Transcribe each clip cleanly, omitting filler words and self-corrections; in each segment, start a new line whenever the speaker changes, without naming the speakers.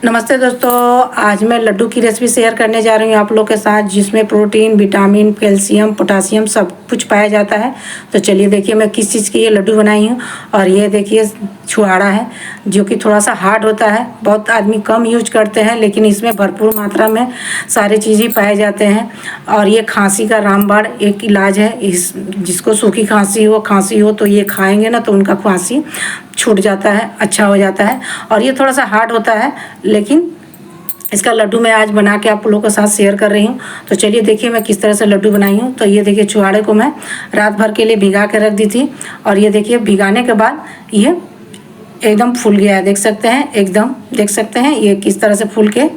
नमस्ते दोस्तों, आज मैं लड्डू की रेसिपी शेयर करने जा रही हूँ आप लोग के साथ, जिसमें प्रोटीन, विटामिन, कैल्शियम, पोटासियम सब कुछ पाया जाता है। तो चलिए देखिए मैं किस चीज़ की ये लड्डू बनाई हूँ। और ये देखिए छुहाड़ा है, जो कि थोड़ा सा हार्ड होता है। बहुत आदमी कम यूज करते हैं, लेकिन इसमें भरपूर मात्रा में सारे चीज़ ही पाए जाते हैं। और ये खांसी का रामबाण एक इलाज है। इस जिसको सूखी खांसी हो तो ये खाएंगे ना तो उनका खांसी छूट जाता है, अच्छा हो जाता है। और ये थोड़ा सा हार्ड होता है, लेकिन इसका लड्डू मैं आज बना के आप लोगों के साथ शेयर कर रही हूँ। तो चलिए देखिए मैं किस तरह से लड्डू बनाई हूँ। तो ये देखिए छुहाड़े को मैं रात भर के लिए भिगा के रख दी थी, और ये देखिए भिगाने के बाद ये एकदम फूल गया है। देख सकते हैं, एकदम देख सकते हैं ये किस तरह से फूल के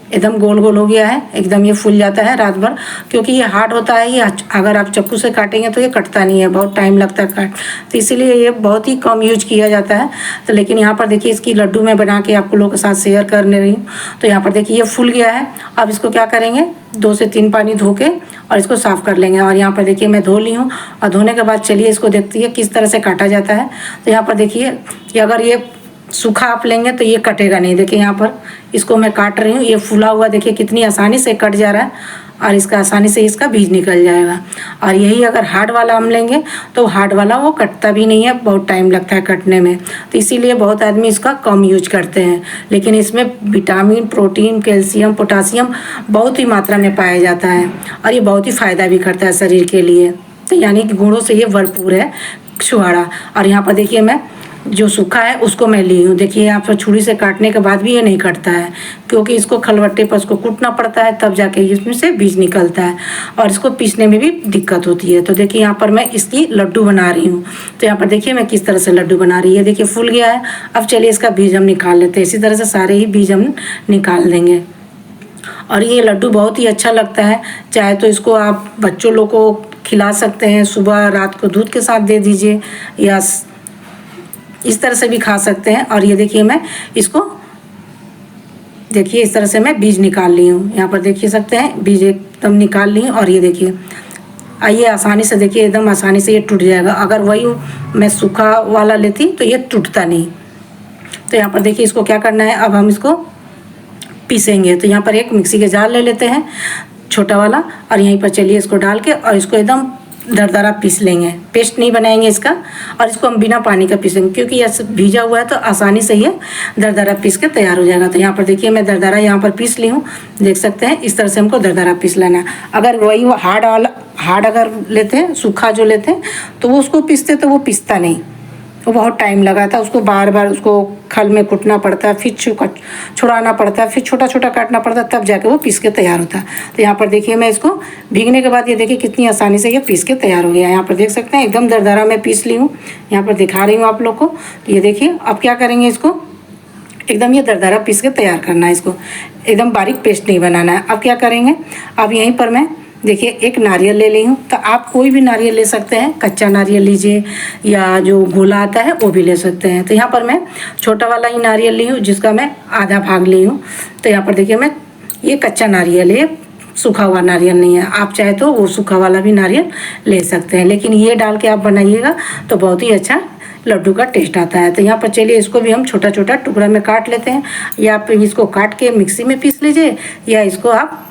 एकदम गोल गोल हो गया है। एकदम ये फूल जाता है रात भर, क्योंकि ये हार्ड होता है। ये अगर आप चाकू से काटेंगे तो ये कटता नहीं है, बहुत टाइम लगता है काट, तो इसीलिए ये बहुत ही कम यूज किया जाता है। तो लेकिन यहाँ पर देखिए इसकी लड्डू मैं बना के आप लोगों के साथ शेयर करने रही हूँ। तो यहाँ पर देखिए ये फूल गया है। अब इसको क्या करेंगे, 2 से 3 पानी धो के और इसको साफ़ कर लेंगे। और यहाँ पर देखिए मैं धो ली हूँ, और धोने के बाद चलिए इसको देखती है किस तरह से काटा जाता है। तो यहाँ पर देखिए कि अगर ये सूखा आप लेंगे तो ये कटेगा नहीं। देखिए यहाँ पर इसको मैं काट रही हूँ, ये फूला हुआ देखिए कितनी आसानी से कट जा रहा है, और इसका आसानी से इसका बीज निकल जाएगा। और यही अगर हार्ड वाला हम लेंगे तो हार्ड वाला वो कटता भी नहीं है, बहुत टाइम लगता है कटने में। तो इसीलिए बहुत आदमी इसका कम यूज करते हैं, लेकिन इसमें विटामिन, प्रोटीन, कैल्शियम, पोटासियम बहुत ही मात्रा में पाया जाता है, और ये बहुत ही फ़ायदा भी करता है शरीर के लिए। तो यानी कि गुणों से ये भरपूर है छुहाड़ा। और यहाँ पर देखिए मैं जो सूखा है उसको मैं ली हूँ। देखिए यहाँ पर छुरी से काटने के बाद भी ये नहीं कटता है, क्योंकि इसको खलबट्टे पर उसको कूटना पड़ता है, तब जाके इसमें से बीज निकलता है, और इसको पीसने में भी दिक्कत होती है। तो देखिए यहाँ पर मैं इसकी लड्डू बना रही हूँ। तो यहाँ पर देखिए मैं किस तरह से लड्डू बना रही है। देखिए फूल गया है। अब चलिए इसका बीज हम निकाल लेते हैं। इसी तरह से सारे ही बीज हम निकाल देंगे। और ये लड्डू बहुत ही अच्छा लगता है। चाहे तो इसको आप बच्चों लोग को खिला सकते हैं, सुबह रात को दूध के साथ दे दीजिए, या इस तरह से भी खा सकते हैं। और ये देखिए मैं इसको देखिए इस तरह से मैं बीज निकाल ली हूँ। यहाँ पर देखिए सकते हैं बीज एकदम निकाल ली हूँ। और ये देखिए आइए आसानी से देखिए एकदम आसानी से ये टूट जाएगा। अगर वही मैं सूखा वाला लेती तो ये टूटता नहीं। तो यहाँ पर देखिए इसको क्या करना है, अब हम इसको पीसेंगे। तो यहाँ पर एक मिक्सी के जार ले लेते हैं, छोटा वाला, और यहीं पर चलिए इसको डाल के और इसको एकदम दरदरा पीस लेंगे। पेस्ट नहीं बनाएंगे इसका, और इसको हम बिना पानी का पीसेंगे, क्योंकि ये भीजा हुआ है तो आसानी से ये दरदरा पीस के तैयार हो जाएगा। तो यहाँ पर देखिए मैं दरदरा यहाँ पर पीस ली हूँ। देख सकते हैं इस तरह से हमको दरदरा पीस लेना है। अगर वही हार्ड अगर लेते हैं, सूखा जो लेते हैं, तो वो उसको पीसते तो वो पीसता नहीं, वो बहुत टाइम लगाता है। उसको बार बार उसको खल में कुटना पड़ता है, फिर छुड़ाना पड़ता है, फिर छोटा छोटा काटना पड़ता है, तब जाके वो पीस के तैयार होता है। तो यहाँ पर देखिए मैं इसको भीगने के बाद ये देखिए कितनी आसानी से ये पीस के तैयार हो गया है। यहाँ पर देख सकते हैं एकदम दरदरा मैं पीस ली हूँ। यहाँ पर दिखा रही हूँ आप लोग को। तो ये देखिए अब क्या करेंगे, इसको एकदम ये दरदरा पीस के तैयार करना है। इसको एकदम बारीक पेस्ट नहीं बनाना है। अब क्या करेंगे, अब यहीं पर मैं देखिए एक नारियल ले ली हूँ। तो आप कोई भी नारियल ले सकते हैं, कच्चा नारियल लीजिए या जो गोला आता है वो भी ले सकते हैं। तो यहाँ पर मैं छोटा वाला ही नारियल ली हूँ, जिसका मैं आधा भाग ली हूँ। तो यहाँ पर देखिए मैं ये कच्चा नारियल है, सूखा हुआ नारियल नहीं है। आप चाहे तो वो सूखा वाला भी नारियल ले सकते हैं, लेकिन ये डाल के आप बनाइएगा तो बहुत ही अच्छा लड्डू का टेस्ट आता है। तो यहाँ पर चलिए इसको भी हम छोटा छोटा टुकड़ा में काट लेते हैं, या आप इसको काट के मिक्सी में पीस लीजिए, या इसको आप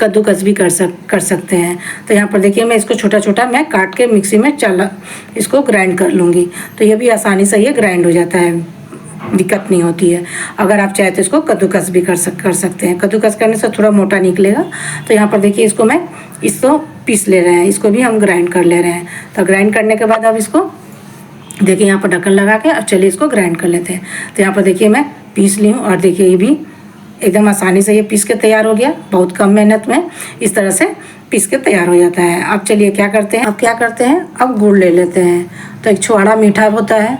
कद्दूकस भी कर सकते हैं। तो यहाँ पर देखिए मैं इसको छोटा छोटा मैं काट के मिक्सी में इसको ग्राइंड कर लूँगी। तो ये भी आसानी से ये ग्राइंड हो जाता है, दिक्कत नहीं होती है। अगर आप चाहे तो इसको कद्दूकस भी कर सकते हैं। कद्दूकस करने से थोड़ा मोटा निकलेगा। तो यहाँ पर देखिए इसको मैं इसको पीस ले रहे हैं, इसको भी हम ग्राइंड कर ले रहे हैं। तो ग्राइंड करने के बाद अब इसको देखिए यहाँ पर ढक्कन लगा के अब चलिए इसको ग्राइंड कर लेते हैं। तो यहाँ पर देखिए मैं पीस ली हूँ, और देखिए ये भी एकदम आसानी से ये पीस के तैयार हो गया। बहुत कम मेहनत में इस तरह से पीस के तैयार हो जाता है। अब चलिए क्या करते हैं, अब गुड़ ले लेते हैं। तो एक छुहाड़ा मीठा होता है,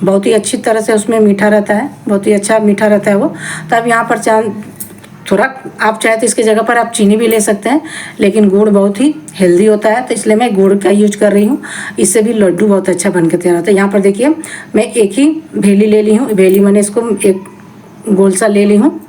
बहुत ही अच्छी तरह से उसमें मीठा रहता है, बहुत ही अच्छा मीठा रहता है वो। तो अब यहाँ पर थोड़ा आप चाहे तो इसकी जगह पर आप चीनी भी ले सकते हैं, लेकिन गुड़ बहुत ही हेल्दी होता है, तो इसलिए मैं गुड़ का यूज कर रही हूँ। इससे भी लड्डू बहुत अच्छा बन के तैयार होता है। यहाँ पर देखिए मैं एक ही भेली ले ली हूँ। भेली मैंने इसको एक गोल सा ले ली हूँ।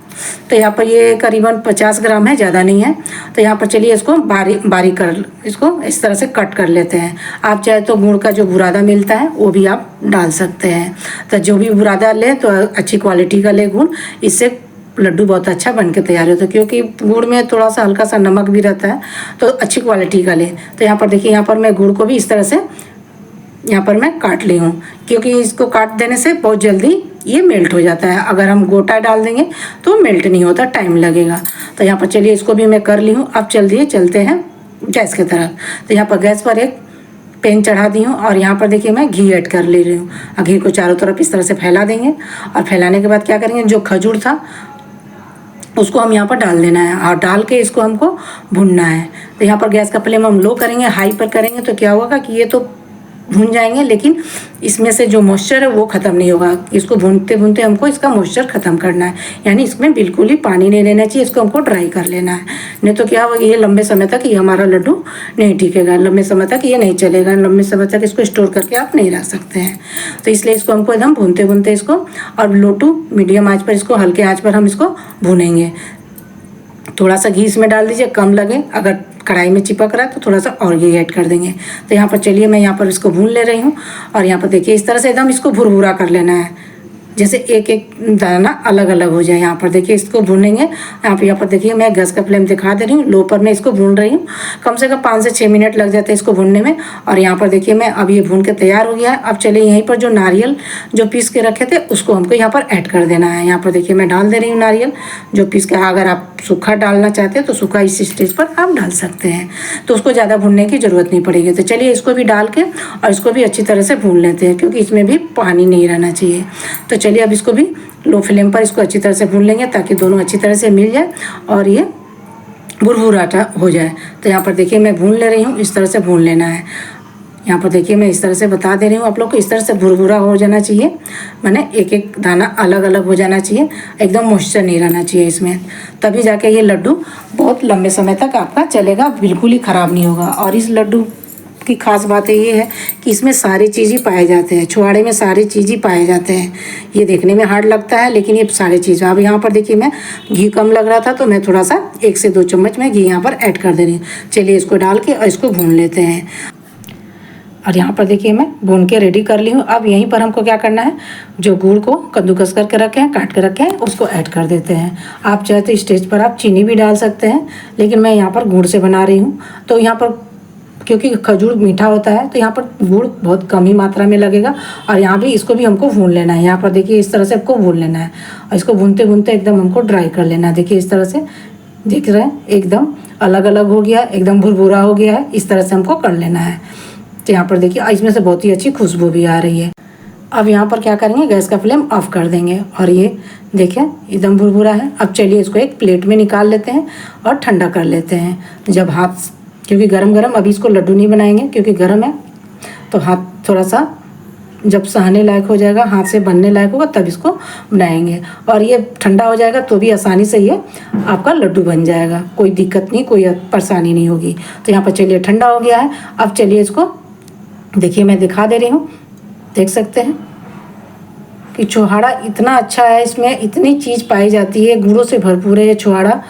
तो यहाँ पर ये करीबन 50 ग्राम है, ज़्यादा नहीं है। तो यहाँ पर चलिए इसको बारीक बारीक कर, इसको इस तरह से कट कर लेते हैं। आप चाहे तो गुड़ का जो बुरादा मिलता है वो भी आप डाल सकते हैं। तो जो भी बुरादा ले तो अच्छी क्वालिटी का ले गुड़, इससे लड्डू बहुत अच्छा बन के तैयार होता है, क्योंकि गुड़ में थोड़ा सा हल्का सा नमक भी रहता है, तो अच्छी क्वालिटी का ले। तो यहाँ पर देखिए, यहाँ पर मैं गुड़ को भी इस तरह से यहाँ पर मैं काट ली हूँ, क्योंकि इसको काट देने से बहुत जल्दी ये मेल्ट हो जाता है। अगर हम गोटा डाल देंगे तो मेल्ट नहीं होता, टाइम लगेगा। तो यहाँ पर चलिए इसको भी मैं कर ली हूँ। अब चलते हैं गैस की तरफ। तो यहाँ पर गैस पर एक पैन चढ़ा दी हूँ और यहाँ पर देखिए मैं घी ऐड कर ले रही हूँ। घी को चारों तरफ इस तरह से फैला देंगे और फैलाने के बाद क्या करेंगे, जो खजूर था उसको हम यहाँ पर डाल देना है और डाल के इसको हमको भूनना है। तो यहाँ पर गैस का फ्लेम हम लो करेंगे, हाई पर करेंगे तो क्या होगा कि ये तो भून जाएंगे, लेकिन इसमें से जो मॉइस्चर है वो ख़त्म नहीं होगा। इसको भूनते भूनते हमको इसका मॉइस्चर ख़त्म करना है, यानी इसमें बिल्कुल ही पानी नहीं रहना चाहिए। इसको हमको ड्राई कर लेना है, नहीं तो क्या होगा, ये लंबे समय तक ये हमारा लड्डू नहीं टिकेगा, लंबे समय तक ये नहीं चलेगा, लंबे समय तक इसको स्टोर करके आप नहीं रख सकते हैं। तो इसलिए इसको हमको एकदम भूनते भूनते इसको, और लो टू मीडियम आँच पर इसको, हल्के आँच पर हम इसको भूनेंगे। थोड़ा सा घी इसमें डाल दीजिए, कम लगे, अगर कढ़ाई में चिपक रहा है तो थोड़ा सा और घी ऐड कर देंगे। तो यहाँ पर चलिए मैं यहाँ पर इसको भून ले रही हूँ और यहाँ पर देखिए इस तरह से एकदम इसको भुरभुरा कर लेना है, जैसे एक एक दाना अलग अलग हो जाए। यहाँ पर देखिए इसको भूनेंगे। यहाँ पर देखिए मैं गैस का फ्लेम दिखा दे रही हूँ, लो पर मैं इसको भून रही हूँ। कम से कम 5 से 6 मिनट लग जाते हैं इसको भूनने में। और यहाँ पर देखिए मैं अब ये भून के तैयार हो गया है। अब चलिए यहीं पर जो नारियल जो पीस के रखे थे उसको हमको यहाँ पर ऐड कर देना है। यहाँ पर देखिए मैं डाल दे रही हूँ नारियल जो पीस के। अगर आप सूखा डालना चाहते हैं तो सूखा इस स्टेज पर आप डाल सकते हैं, तो उसको ज़्यादा भूनने की ज़रूरत नहीं पड़ेगी। तो चलिए इसको भी डाल के और इसको भी अच्छी तरह से भून लेते हैं, क्योंकि इसमें भी पानी नहीं रहना चाहिए। तो चलिए अब इसको भी लो फ्लेम पर इसको अच्छी तरह से भून लेंगे, ताकि दोनों अच्छी तरह से मिल जाए और ये भुरभुराटा हो जाए। तो यहाँ पर देखिए मैं भून ले रही हूँ, इस तरह से भून लेना है। यहाँ पर देखिए मैं इस तरह से बता दे रही हूँ आप लोग को, इस तरह से भुरभुरा हो जाना चाहिए, माने एक एक दाना अलग अलग हो जाना चाहिए, एकदम मॉइस्चर नहीं रहना चाहिए इसमें, तभी जाके ये लड्डू बहुत लंबे समय तक आपका चलेगा, बिल्कुल ही ख़राब नहीं होगा। और इस लड्डू की खास बात ये है कि इसमें सारी चीज़ ही पाए जाते हैं, छुआड़े में सारी चीज़ ही पाए जाते हैं। ये देखने में हार्ड लगता है, लेकिन ये सारी चीज़। अब यहाँ पर देखिए मैं घी कम लग रहा था तो मैं थोड़ा सा 1 से 2 चम्मच मैं घी यहाँ पर ऐड कर दे रही हूँ। चलिए इसको डाल के और इसको भून लेते हैं। और यहाँ पर देखिए मैं भून के रेडी कर ली हूँ। अब यहीं पर हमको क्या करना है, जो गुड़ को कद्दूकस करके रखे हैं, काट के रखे हैं, उसको ऐड कर देते हैं। आप चाहे तो स्टेज पर आप चीनी भी डाल सकते हैं, लेकिन मैं यहाँ पर गुड़ से बना रही हूँ। तो यहाँ पर क्योंकि खजूर मीठा होता है तो यहाँ पर गुड़ बहुत कम ही मात्रा में लगेगा। और यहाँ भी इसको भी हमको भून लेना है। यहाँ पर देखिए इस तरह से आपको भून लेना है और इसको भूनते भूनते एकदम हमको ड्राई कर लेना है। देखिए इस तरह से देख रहे हैं, एकदम अलग अलग हो गया, एकदम भुरभुरा हो गया है, इस तरह से हमको कर लेना है। तो यहाँ पर देखिए इसमें से बहुत ही अच्छी खुशबू भी आ रही है। अब यहाँ पर क्या करेंगे, गैस का फ्लेम ऑफ कर देंगे और ये देखिए एकदम भुरभुरा है। अब चलिए इसको एक प्लेट में निकाल लेते हैं और ठंडा कर लेते हैं। जब हाथ, क्योंकि गरम गरम अभी इसको लड्डू नहीं बनाएंगे क्योंकि गरम है, तो हाथ थोड़ा सा जब सहने लायक हो जाएगा, हाथ से बनने लायक होगा, तब इसको बनाएंगे। और ये ठंडा हो जाएगा तो भी आसानी से ये आपका लड्डू बन जाएगा, कोई दिक्कत नहीं, कोई परेशानी नहीं होगी। तो यहाँ पर चलिए ठंडा हो गया है। अब चलिए इसको देखिए मैं दिखा दे रही हूँ, देख सकते हैं कि छुहाड़ा इतना अच्छा है, इसमें इतनी चीज़ पाई जाती है, गुड़ों से भरपूर है ये छुहाड़ा।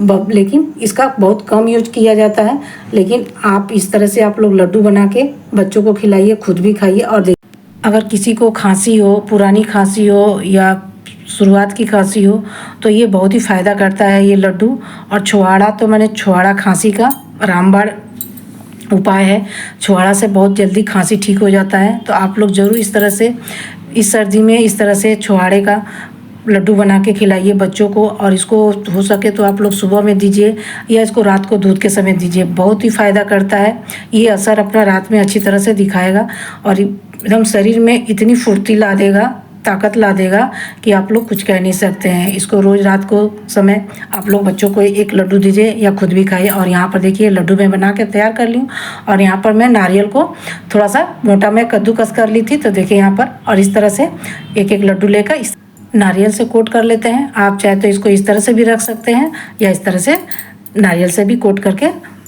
लेकिन इसका बहुत कम यूज किया जाता है। लेकिन आप इस तरह से आप लोग लड्डू बना के बच्चों को खिलाइए, खुद भी खाइए। और देखिए अगर किसी को खांसी हो, पुरानी खांसी हो या शुरुआत की खांसी हो, तो ये बहुत ही फ़ायदा करता है ये लड्डू। और छुहाड़ा तो मैंने छुहाड़ा खांसी का रामबाण उपाय है, छुहाड़ा से बहुत जल्दी खांसी ठीक हो जाता है। तो आप लोग ज़रूर इस तरह से इस सर्दी में इस तरह से छुहाड़े का लड्डू बना के खिलाइए बच्चों को। और इसको हो सके तो आप लोग सुबह में दीजिए या इसको रात को दूध के समय दीजिए, बहुत ही फ़ायदा करता है। ये असर अपना रात में अच्छी तरह से दिखाएगा और एकदम शरीर में इतनी फुर्ती ला देगा, ताकत ला देगा कि आप लोग कुछ कह नहीं सकते हैं। इसको रोज़ रात को समय आप लोग बच्चों को एक लड्डू दीजिए या खुद भी खाइए। और यहाँ पर देखिए लड्डू मैं बना के तैयार कर ली हूँ। और यहाँ पर मैं नारियल को थोड़ा सा मोटा में कद्दूकस कर ली थी, तो देखिए यहाँ पर, और इस तरह से एक एक लड्डू लेकर इस नारियल से कोट कर लेते हैं। आप चाहे तो इसको इस तरह से भी रख सकते हैं या इस तरह से नारियल से भी कोट करके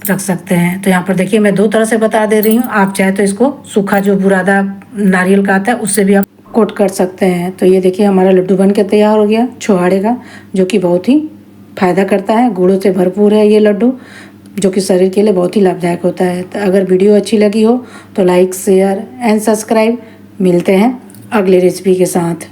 रख सकते हैं। तो यहाँ पर देखिए मैं 2 तरह से बता दे रही हूँ। आप चाहे तो इसको सूखा जो बुरादा नारियल का आता है उससे भी आप कोट कर सकते हैं। तो ये देखिए हमारा लड्डू बन के तैयार हो गया छुहाड़े का, जो कि बहुत ही फ़ायदा करता है। गुड़ों से भरपूर है ये लड्डू, जो कि शरीर के लिए बहुत ही लाभदायक होता है। तो अगर वीडियो अच्छी लगी हो तो लाइक, शेयर एंड सब्सक्राइब। मिलते हैं अगली रेसिपी के साथ।